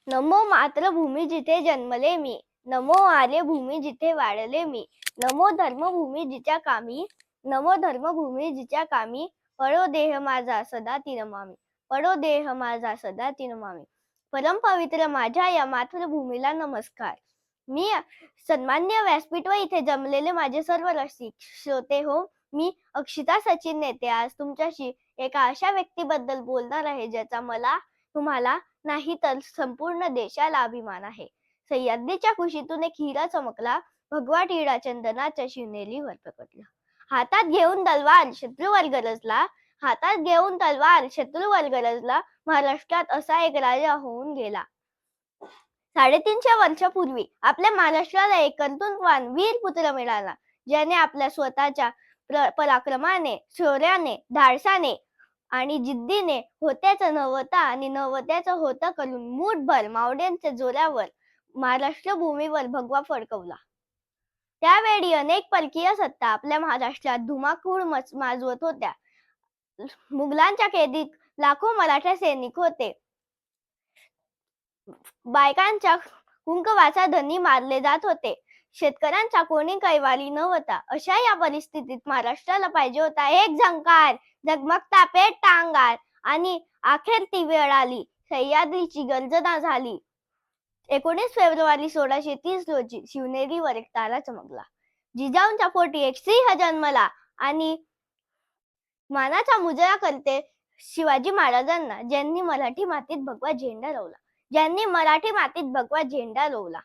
नमो मातृभूमी जिथे जन्मले मी, नमो आर्य भूमी जिथे वाढले मी, नमो धर्मभूमी जिच्या कामी, नमो धर्मभूमी जिच्या कामी, पडो देह माझा सदा ती नमामि, पडो देह माझा सदा ती नमामि. परम पवित्र माझ्या या मातृभूमीला नमस्कार. मी सन्मान्य व्यासपीठ व इथे जमलेले माझे सर्व रसिक श्रोते हो, मी अक्षिता सचिन नेते आज तुमच्याशी एका अशा व्यक्तीबद्दल बोलणार आहे ज्याचा मला, तुम्हाला नाही तर संपूर्ण देशाला अभिमान आहे. सह्याद्रीच्या कुशीतून एक हिरा चमकला, भगवा टिळा चंदनाच्या शिवनेरीवर प्रकटला. हातात घेऊन तलवार शत्रूवर गरजला, हातात घेऊन तलवार शत्रूवर गरजला, महाराष्ट्रात असा एक राजा होऊन गेला. 350 वर्षापूर्वी आपल्या महाराष्ट्राला एक कर्तृत्ववान वीर पुत्र मिळाला, ज्याने आपल्या स्वतःच्या पराक्रमाने, शौर्याने, धाडसाने आणि जिद्दीने होत्याचं नवता आणि नवत्याचं होतं करून मूठभर मावळ्यांच्या जोरावर महाराष्ट्र भूमीवर भगवा फडकवला. त्यावेळी अनेक परकीय सत्ता आपल्या महाराष्ट्रात धुमाकूळ माजवत होत्या. मुघलांच्या कैदीत लाखो मराठा सैनिक होते. बायकांच्या कुंकवाचा धनी मारले जात होते. शेतकऱ्यांचा कोणी कैवारी नव्हता. अशा या परिस्थितीत महाराष्ट्राला पाहिजे होता एक झंकार, झगमगता पेटता अंगार. आणि अखेर ती वेळ आली. सह्याद्रीची गर्जना झाली. 19 फेब्रुवारी 1630 रोजी शिवनेरीवर एक तारा चमकला. जिजाऊंच्या पोटी एक सिंह जन्मला आणि मानाचा मुजरा करते शिवाजी महाराजांना, ज्यांनी मराठी मातीत भगवा झेंडा रोवला, ज्यांनी मराठी मातीत भगवा झेंडा रोवला.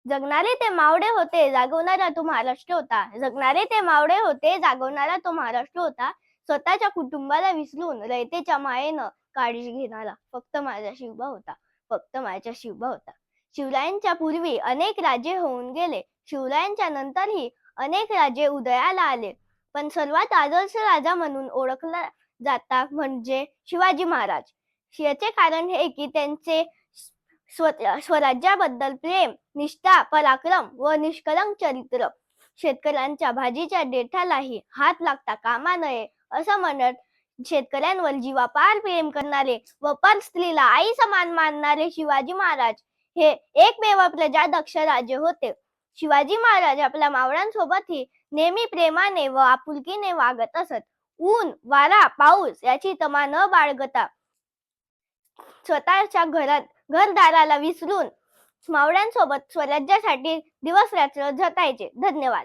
जगणारे ते मावळे होते, जागवणारा तो महाराष्ट्र होता. जगणारे ते मावळे होते, जागवणारा तो महाराष्ट्र होता. स्वतःच्या कुटुंबाला विसरून रयतेच्या मायेनं काळजी घेणारा फक्त माझा शिवबा होता, फक्त माझा शिवबा होता. शिवरायांच्या पूर्वी अनेक राजे होऊन गेले. शिवरायांच्या नंतरही अनेक राजे उदयाला आले. पण सर्वात आदर्श राजा म्हणून ओळखला जाता म्हणजे शिवाजी महाराज. याचे कारण हे की त्यांचे स्वराज्याबद्दल प्रेम, निष्ठा, पराक्रम व निष्कलंक चरित्र. शेतकऱ्यांच्या भाजीच्या देठालाही हात लागता कामा नये असं म्हणत शेतकऱ्यांवर जीवापार प्रेम करणारे व पर स्त्रीला आई समान मानणारे शिवाजी महाराज हे एकमेव प्रजादक्ष राजे होते. शिवाजी महाराज आपल्या मावळ्यांसोबतही नेहमी प्रेमाने व आपुलकीने वागत असत. ऊन, वारा, पाऊस याची तमा न बाळगता स्वतःच्या घरदाराला विसरून मावळ्यांसोबत स्वराज्यासाठी दिवस रात्र झटायचे. धन्यवाद.